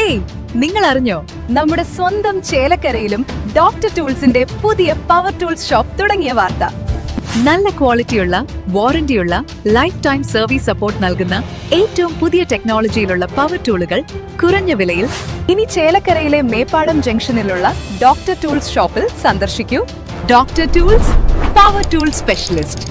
Hey, നിങ്ങൾ അറിഞ്ഞോ നമ്മുടെ സ്വന്തം ചേലക്കരയിലും ഡോക്ടർ ടൂൾസിന്റെ പുതിയ പവർ ടൂൾസ് ഷോപ്പ് തുടങ്ങിയ വാർത്ത. നല്ല ക്വാളിറ്റിയുള്ള വാറന്റിയുള്ള ലൈഫ് ടൈം സർവീസ് സപ്പോർട്ട് നൽകുന്ന ഏറ്റവും പുതിയ ടെക്നോളജിയിലുള്ള പവർ ടൂളുകൾ കുറഞ്ഞ വിലയിൽ ഇനി ചേലക്കരയിലെ മേപ്പാടം ജംഗ്ഷനിലുള്ള ഡോക്ടർ ടൂൾസ് ഷോപ്പിൽ സന്ദർശിക്കൂ. Doctor tools, power tool specialist.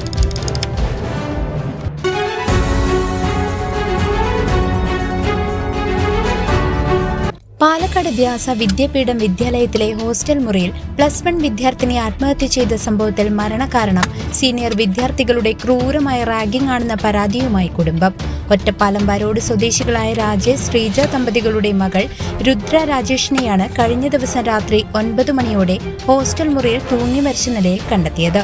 Palakkad Vyasa Vidyapeetham വിദ്യാലയത്തിലെ ഹോസ്റ്റൽ മുറിയിൽ +1 വിദ്യാർത്ഥിനി ആത്മഹത്യ ചെയ്ത സംഭവത്തിൽ മരണകാരണം സീനിയർ വിദ്യാർത്ഥികളുടെ ക്രൂരമായ റാഗിംഗ് ആണെന്ന പരാതിയുമായി കുടുംബം. ഒറ്റപ്പാലം റോഡ് സ്വദേശികളായ രാജേഷ് ശ്രീജ ദമ്പതികളുടെ മകൾ രുദ്ര രാജേഷിനെയാണ് കഴിഞ്ഞ ദിവസം രാത്രി 9 മണിയോടെ ഹോസ്റ്റൽ മുറിയിൽ തൂങ്ങി മരിച്ച നിലയിൽ കണ്ടെത്തിയത്.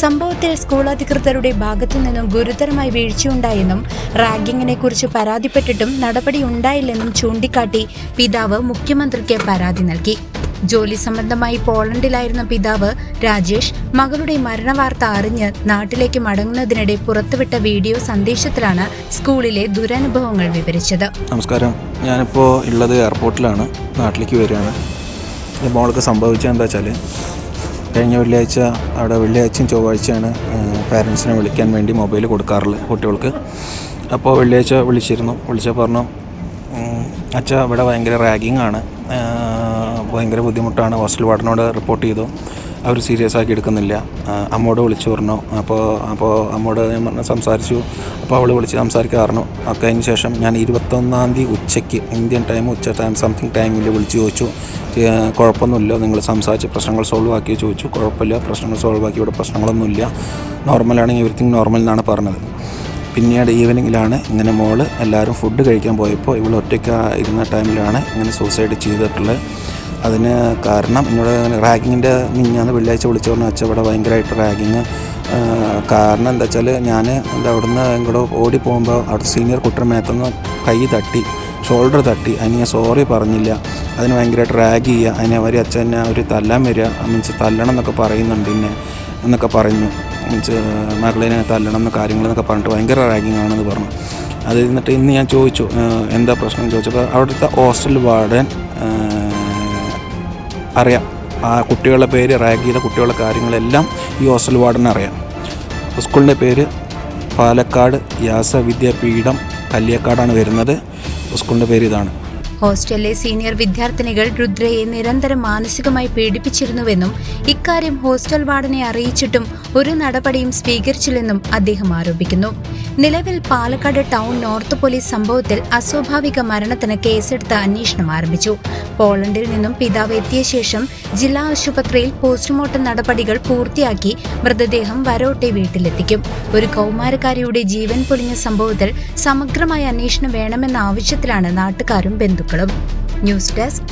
സംഭവത്തിൽ സ്കൂൾ അധികൃതരുടെ ഭാഗത്തു നിന്നും ഗുരുതരമായ വീഴ്ചയുണ്ടായെന്നും റാഗിങ്ങിനെ കുറിച്ച് പരാതിപ്പെട്ടിട്ടും നടപടി ഉണ്ടായില്ലെന്നും ചൂണ്ടിക്കാട്ടി പിതാവ് മുഖ്യമന്ത്രിക്ക് പരാതി നൽകി. ജോലി സംബന്ധമായി പോളണ്ടിലായിരുന്ന പിതാവ് രാജേഷ് മകളുടെ മരണവാർത്ത അറിഞ്ഞ് നാട്ടിലേക്ക് മടങ്ങുന്നതിനിടെ പുറത്തുവിട്ട വീഡിയോ സന്ദേശത്തിലാണ് സ്കൂളിലെ ദുരനുഭവങ്ങൾ വിവരിച്ചത്. നമസ്കാരം, ഞാനിപ്പോൾ ഉള്ളത് എയർപോർട്ടിലാണ്. നാട്ടിലേക്ക് വരികയാണ്. മോൾക്ക് സംഭവിച്ചത് എന്താ വെച്ചാൽ, കഴിഞ്ഞ വെള്ളിയാഴ്ച അവിടെ വെള്ളിയാഴ്ചയും ചൊവ്വാഴ്ചയാണ് പാരൻസിനെ വിളിക്കാൻ വേണ്ടി മൊബൈൽ കൊടുക്കാറുള്ളത് കുട്ടികൾക്ക്. അപ്പോൾ വെള്ളിയാഴ്ച വിളിച്ച പറഞ്ഞു, അച്ഛാ ഇവിടെ ഭയങ്കര റാഗിങ് ആണ്, ഭയങ്കര ബുദ്ധിമുട്ടാണ്, ഹോസ്റ്റൽ വാർഡനോട് റിപ്പോർട്ട് ചെയ്തു, അവർ സീരിയസ് ആക്കി എടുക്കുന്നില്ല. അമ്മോട് വിളിച്ചു പറഞ്ഞു. അപ്പോൾ അമ്മോട് ഞാൻ സംസാരിച്ചു. അപ്പോൾ അവൾ വിളിച്ച് സംസാരിക്കാറുണ്ട്. ഒക്കെ അതിന് ശേഷം ഞാൻ 21-ാം തീയതി ഉച്ചയ്ക്ക് ഇന്ത്യൻ ടൈം സംതിങ് ടൈമിൽ വിളിച്ച് ചോദിച്ചു, കുഴപ്പമൊന്നുമില്ല, നിങ്ങൾ സംസാരിച്ച് പ്രശ്നങ്ങൾ സോൾവ് ആക്കി ചോദിച്ചു. കുഴപ്പമില്ല, പ്രശ്നങ്ങൾ സോൾവ് ആക്കി, ഇവിടെ പ്രശ്നങ്ങളൊന്നുമില്ല, നോർമലാണെങ്കിൽ എവരിത്തിങ് നോർമൽ എന്നാണ് പറഞ്ഞത്. പിന്നീട് ഈവനിങ്ങിലാണ് ഇങ്ങനെ മോള് എല്ലാവരും ഫുഡ് കഴിക്കാൻ പോയപ്പോൾ ഇവൾ ഒറ്റയ്ക്ക് ഇരുന്ന ടൈമിലാണ് ഇങ്ങനെ സൂസൈഡ് ചെയ്തിട്ടുള്ളത്. അതിന് കാരണം എന്നോട് റാഗിങ്ങിൻ്റെ മിഞ്ഞാന്ന് വെള്ളിയാഴ്ച വിളിച്ചു പറഞ്ഞു, അച്ഛൻ ഇവിടെ ഭയങ്കരമായിട്ട് റാഗിങ്. കാരണം എന്താ വെച്ചാൽ ഞാൻ അവിടുന്ന് ഇങ്ങോട്ട് ഓടി പോകുമ്പോൾ അവിടെ സീനിയർ കുട്ടിയുടെ മേത്തുനിന്ന് കൈ തട്ടി, ഷോൾഡർ തട്ടി. അതിന് ഞാൻ സോറി പറഞ്ഞില്ല. അതിന് ഭയങ്കരമായിട്ട് റാഗ് ചെയ്യുക, അതിനെ അവർ അച്ഛനെ ഒരു തല്ലാൻ വരിക, മീൻസ് തല്ലണം എന്നൊക്കെ പറയുന്നുണ്ട് എന്നൊക്കെ പറഞ്ഞു. മീൻസ് മകളിനെ തല്ലണം എന്ന കാര്യങ്ങളെന്നൊക്കെ പറഞ്ഞിട്ട് ഭയങ്കര റാഗിങ് ആണെന്ന് പറഞ്ഞു. അത് എന്നിട്ട് ഇന്ന് ഞാൻ ചോദിച്ചു എന്താ പ്രശ്നം ചോദിച്ചപ്പോൾ അവിടുത്തെ ഹോസ്റ്റൽ വാർഡൻ അറിയാം, ആ കുട്ടികളുടെ പേര്, റാഗ് ചെയ്ത കുട്ടികളുടെ കാര്യങ്ങളെല്ലാം ഈ ഹോസ്റ്റൽ വാർഡന് അറിയാം. സ്കൂളിൻ്റെ പേര് പാലക്കാട് വ്യാസ വിദ്യാപീഠം കല്ലിയക്കാടാണ് വരുന്നത്. സ്കൂളിൻ്റെ പേര് ഇതാണ്. ഹോസ്റ്റലിലെ സീനിയർ വിദ്യാർത്ഥിനികൾ രുദ്രയെ നിരന്തരം മാനസികമായി പീഡിപ്പിച്ചിരുന്നുവെന്നും ഇക്കാര്യം ഹോസ്റ്റൽ വാർഡനെ അറിയിച്ചിട്ടും ഒരു നടപടിയും സ്വീകരിച്ചില്ലെന്നും അദ്ദേഹം ആരോപിക്കുന്നു. നിലവിൽ പാലക്കാട് ടൗൺ നോർത്ത് പോലീസ് സംഭവത്തിൽ അസ്വാഭാവിക മരണത്തിന് കേസെടുത്ത് അന്വേഷണം ആരംഭിച്ചു. പോളണ്ടിൽ നിന്നും പിതാവ് എത്തിയ ശേഷം ജില്ലാ ആശുപത്രിയിൽ പോസ്റ്റ്മോർട്ടം നടപടികൾ പൂർത്തിയാക്കി മൃതദേഹം വരോട്ടെ വീട്ടിലെത്തിക്കും. ഒരു കൗമാരക്കാരിയുടെ ജീവൻ പൊലിഞ്ഞ സംഭവത്തിൽ സമഗ്രമായ അന്വേഷണം വേണമെന്ന ആവശ്യത്തിലാണ് നാട്ടുകാരും ബന്ധുക്കളും. News desk.